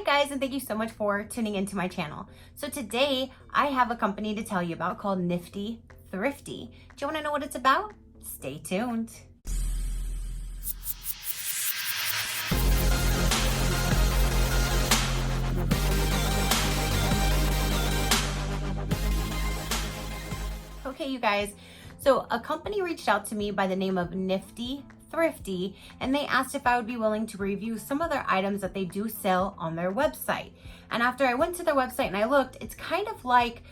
guys, and thank you so much for tuning into my channel. So today I have a company to tell you about called Nifty Thrifty. Do you want to know what it's about? Stay tuned. Okay, you guys, so a company reached out to me by the name of Nifty Thrifty, and they asked if I would be willing to review some of their items that they do sell on their website. And after I went to their website and I looked, it's kind of like,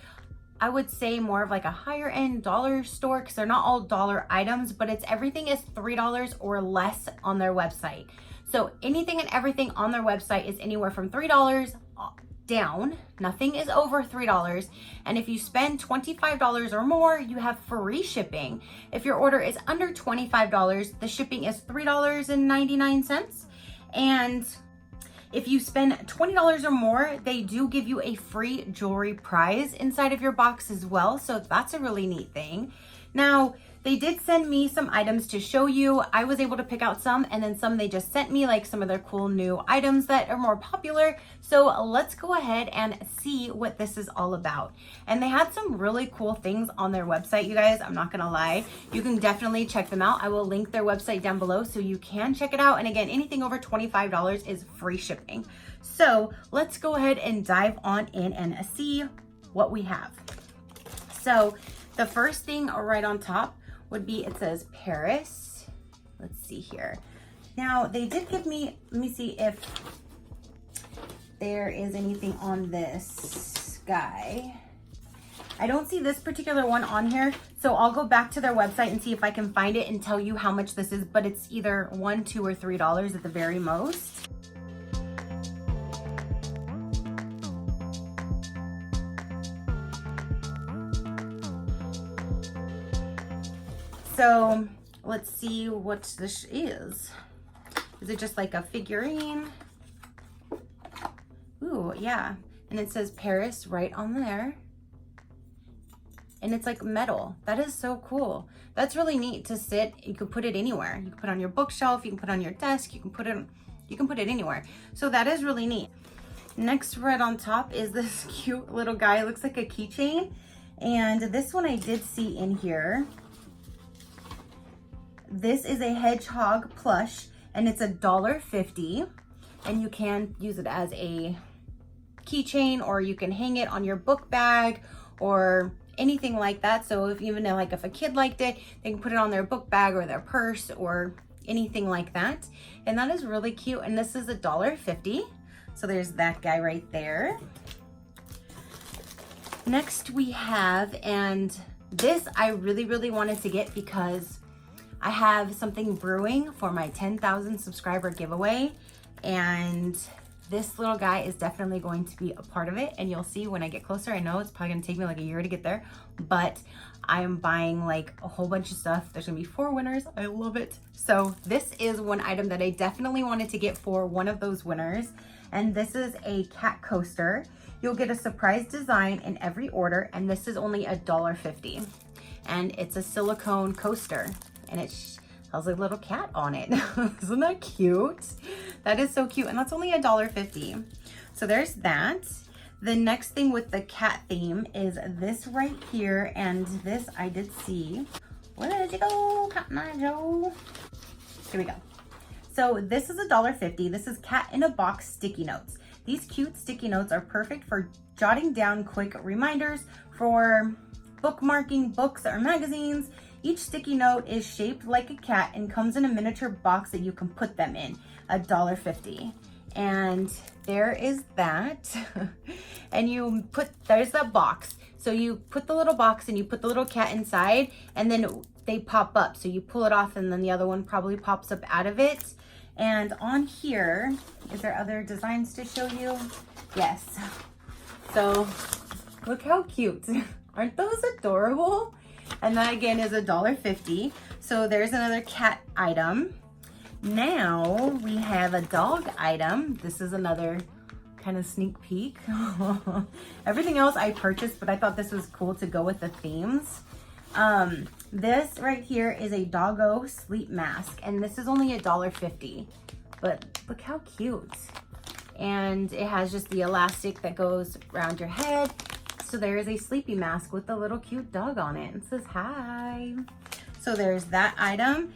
I would say more of like a higher end dollar store, because they're not all dollar items, but everything is $3 or less on their website. So anything and everything on their website is anywhere from $3 down. Nothing is over $3. And if you spend $25 or more, you have free shipping. If your order is under $25, the shipping is $3.99. And if you spend $20 or more, they do give you a free jewelry prize inside of your box as well. So that's a really neat thing. Now, they did send me some items to show you. I was able to pick out some, and then some they just sent me, like some of their cool new items that are more popular. So let's go ahead and see what this is all about. And they had some really cool things on their website, you guys. I'm not gonna lie. You can definitely check them out. I will link their website down below so you can check it out. And again, anything over $25 is free shipping. So let's go ahead and dive on in and see what we have. So the first thing right on top would be, it says Paris. Let's see here. Now they did give me, let me see if there is anything on this guy. I don't see this particular one on here, so I'll go back to their website and see if I can find it and tell you how much this is, but it's either $1, $2, or $3 at the very most. So let's see what this is. Is it just like a figurine? Ooh, yeah. And it says Paris right on there. And it's like metal. That is so cool. That's really neat to sit. You could put it anywhere. You can put it on your bookshelf, you can put it on your desk, you can put it anywhere. So that is really neat. Next right on top is this cute little guy. It looks like a keychain. And this one I did see in here. This is a hedgehog plush, and it's $1.50, and you can use it as a keychain, or you can hang it on your book bag or anything like that. So if if a kid liked it, they can put it on their book bag or their purse or anything like that. And that is really cute. And this is $1.50. So there's that guy right there. Next we have, and this I really wanted to get because I have something brewing for my 10,000 subscriber giveaway, and this little guy is definitely going to be a part of it, and you'll see when I get closer. I know it's probably gonna take me like a year to get there, but I am buying like a whole bunch of stuff. There's gonna be 4 winners. I love it. So this is one item that I definitely wanted to get for one of those winners, and this is a cat coaster. You'll get a surprise design in every order, and this is only $1.50, and it's a silicone coaster. And it has a little cat on it. Isn't that cute? That is so cute. And that's only $1.50. So there's that. The next thing with the cat theme is this right here. And this I did see. Where did you go, Cotton Eye Joe? Here we go. So this is $1.50. This is cat in a box sticky notes. These cute sticky notes are perfect for jotting down quick reminders, for bookmarking books or magazines. Each sticky note is shaped like a cat and comes in a miniature box that you can put them in. $1.50. And there is that. And there's that box. So you put the little box and you put the little cat inside, and then they pop up. So you pull it off, and then the other one probably pops up out of it. And on here, is there other designs to show you? Yes. So look how cute. Aren't those adorable? And that again is $1.50. So there's another cat item. Now we have a dog item. This is another kind of sneak peek. Everything else I purchased, but I thought this was cool to go with the themes. This right here is a doggo sleep mask, and this is only $1.50. But look how cute. and it has just the elastic that goes around your head. So there is a sleepy mask with a little cute dog on it. It says hi. So there's that item.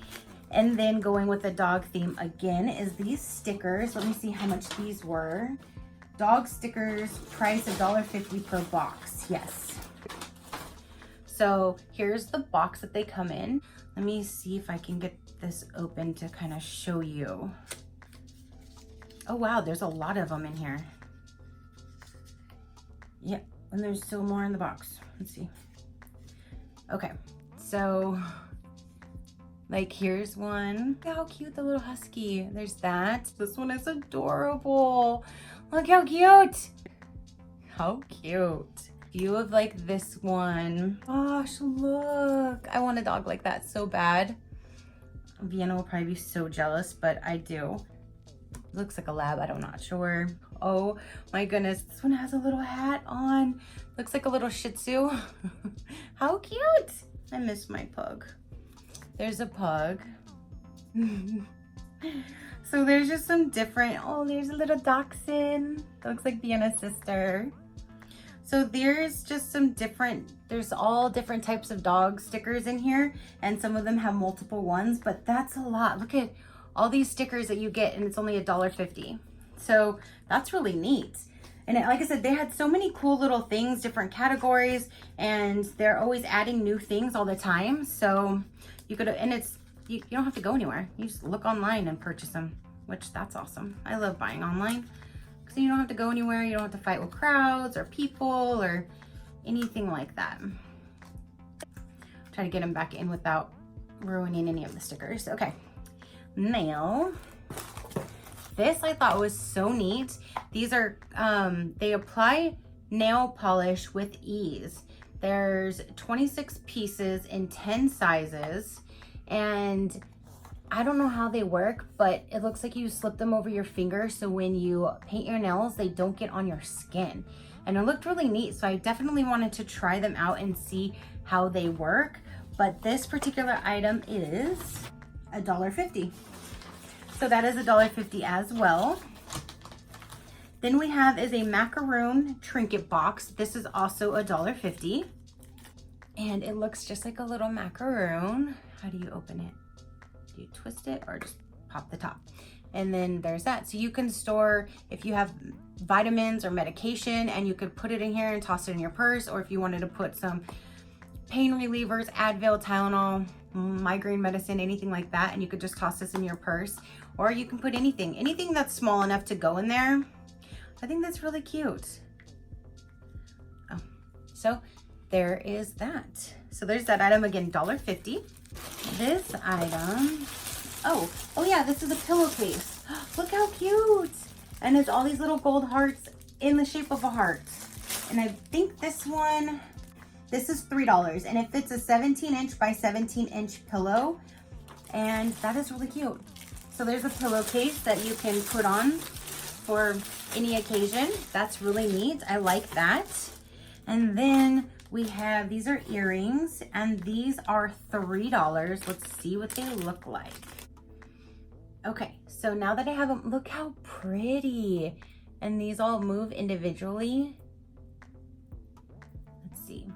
And then going with the dog theme again is these stickers. Let me see how much these were. Dog stickers, price $1.50 per box. Yes. So here's the box that they come in. Let me see if I can get this open to kind of show you. Oh wow, there's a lot of them in here. Yep, and there's still more in the box. Let's see. Okay, so like here's one. Look how cute the little husky. There's that. This one is adorable. Look how cute. How cute. View of like this one. Gosh, look. I want a dog like that so bad. Vienna will probably be so jealous, but I do. Looks like a lab, I'm not sure. Oh my goodness, this one has a little hat on. Looks like a little Shih Tzu. How cute. I miss my pug. There's a pug. So there's just some different, oh, there's a little dachshund. That looks like Vienna's sister. So there's just some different, there's all different types of dog stickers in here, and some of them have multiple ones, but that's a lot. Look at all these stickers that you get, and it's only $1.50. So that's really neat. And like I said, they had so many cool little things, different categories, and they're always adding new things all the time. So you could, and it's, you don't have to go anywhere. You just look online and purchase them, which that's awesome. I love buying online. So you don't have to go anywhere. You don't have to fight with crowds or people or anything like that. Try to get them back in without ruining any of the stickers. Okay. Now, this I thought was so neat. These are, they apply nail polish with ease. There's 26 pieces in 10 sizes, and I don't know how they work, but it looks like you slip them over your finger, so when you paint your nails, they don't get on your skin. And it looked really neat, so I definitely wanted to try them out and see how they work. But this particular item is $1.50. So that is $1.50 as well. Then we have is a macaroon trinket box. This is also $1.50. And it looks just like a little macaroon. How do you open it? Do you twist it or just pop the top? And then there's that. So you can store, if you have vitamins or medication, and you could put it in here and toss it in your purse, or if you wanted to put some pain relievers, Advil, Tylenol, migraine medicine, anything like that, and you could just toss this in your purse, or you can put anything that's small enough to go in there. I think that's really cute. Oh, so there is that. So there's that item again, $1.50. This item, oh yeah, this is a pillowcase. Look how cute. And it's all these little gold hearts in the shape of a heart. And I think this one, this is $3, and it fits a 17-inch by 17-inch pillow, and that is really cute. So there's a pillowcase that you can put on for any occasion. That's really neat. I like that. And then we have, these are earrings, and these are $3. Let's see what they look like. Okay, so now that I have them, look how pretty. And these all move individually. Let's see.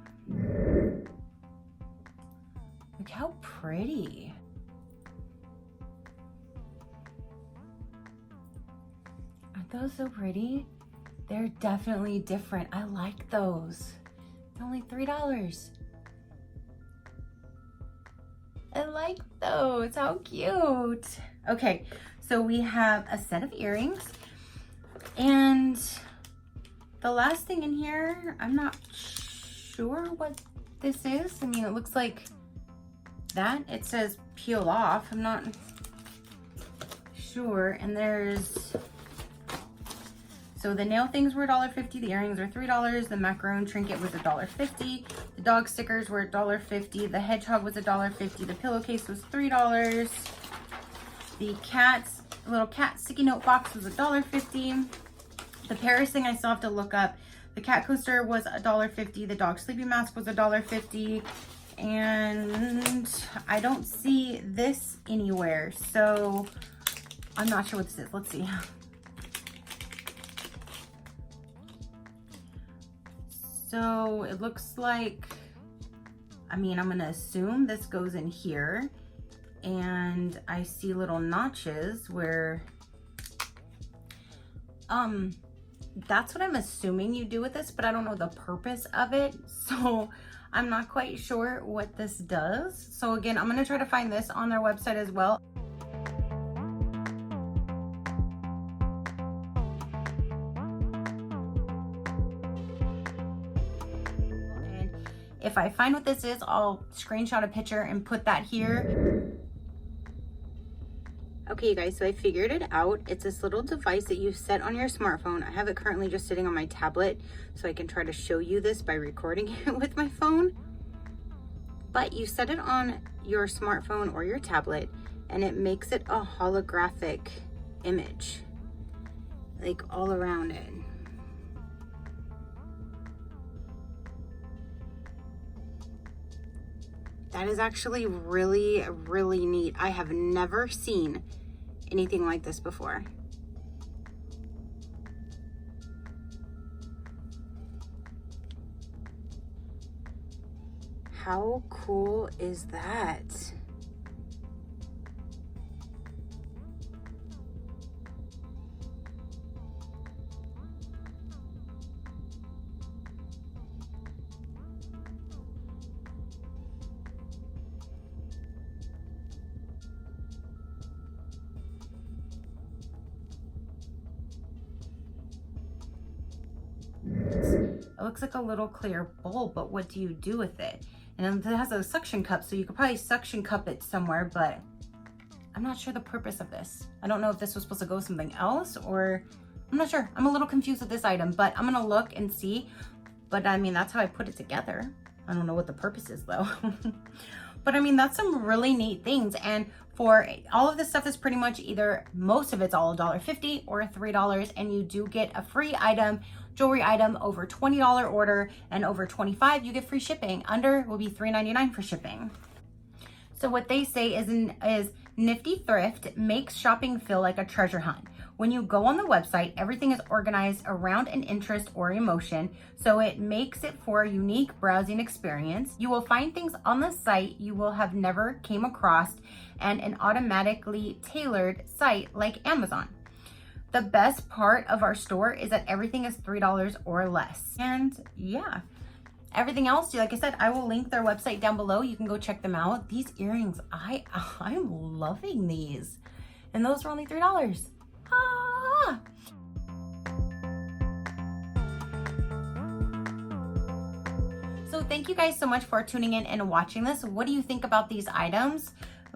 Look how pretty. Aren't those so pretty? They're definitely different. I like those. They're only $3. I like those. How cute. Okay, so we have a set of earrings. And the last thing in here, I'm not sure what this is. I mean, it looks like that. It says peel off. I'm not sure. And there's, so the nail things were $1.50, the earrings are $3, the macaroon trinket was $1.50, the dog stickers were $1.50, the hedgehog was $1.50, the pillowcase was $3, the cat's little cat sticky note box was $1.50, the Paris thing I still have to look up, the cat coaster was $1.50, the dog sleeping mask was $1.50, and I don't see this anywhere, so I'm not sure what this is. Let's see. So it looks like, I mean, I'm gonna assume this goes in here, and I see little notches where, that's what I'm assuming you do with this, but I don't know the purpose of it. So I'm not quite sure what this does. So again, I'm gonna try to find this on their website as well. And if I find what this is, I'll screenshot a picture and put that here. Okay, you guys, so I figured it out. It's this little device that you set on your smartphone. I have it currently just sitting on my tablet, so I can try to show you this by recording it with my phone. But you set it on your smartphone or your tablet, and it makes it a holographic image, like all around it. That is actually really, really neat. I have never seen anything like this before. How cool is that? It looks like a little clear bowl, but what do you do with it? And it has a suction cup, so you could probably suction cup it somewhere, but I'm not sure the purpose of this. I don't know if this was supposed to go something else, or I'm not sure. I'm a little confused with this item, but I'm gonna look and see. But I mean, that's how I put it together. I don't know what the purpose is though. But I mean, that's some really neat things. And for all of this stuff is pretty much either, most of it's all $1.50 or $3, and you do get a free item, jewelry item over $20 order, and over $25 you get free shipping. Under will be $3.99 for shipping. So what they say is Nifty Thrift makes shopping feel like a treasure hunt. When you go on the website, everything is organized around an interest or emotion, so it makes it for a unique browsing experience. You will find things on the site you will have never came across, and an automatically tailored site like Amazon. The best part of our store is that everything is $3 or less. And yeah, everything else, like I said, I will link their website down below. You can go check them out. These earrings, I'm loving these. And those were only $3. Ah! So thank you guys so much for tuning in and watching this. What do you think about these items?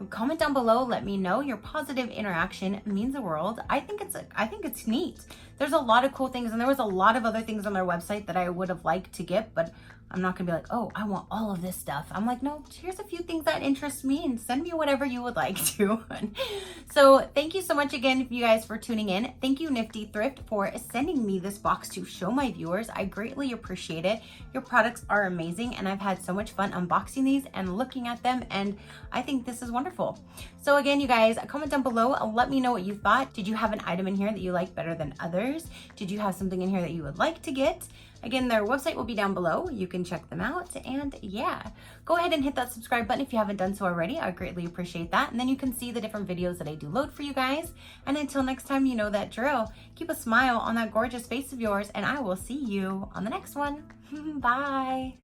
Comment down below, let me know. Your positive interaction means the world. I think it's neat. There's a lot of cool things, and there was a lot of other things on their website that I would have liked to get, but I'm not gonna be like, oh, I want all of this stuff. I'm like, no, here's a few things that interest me, and send me whatever you would like to. So thank you so much again, you guys, for tuning in. Thank you, Nifty Thrift, for sending me this box to show my viewers. I greatly appreciate it. Your products are amazing, and I've had so much fun unboxing these and looking at them, and I think this is wonderful. So again, you guys, comment down below and let me know what you thought. Did you have an item in here that you like better than others? Did you have something in here that you would like to get? Again, their website will be down below. You can check them out. And yeah, go ahead and hit that subscribe button if you haven't done so already. I greatly appreciate that. And then you can see the different videos that I do load for you guys. And until next time, you know that drill. Keep a smile on that gorgeous face of yours, and I will see you on the next one. Bye.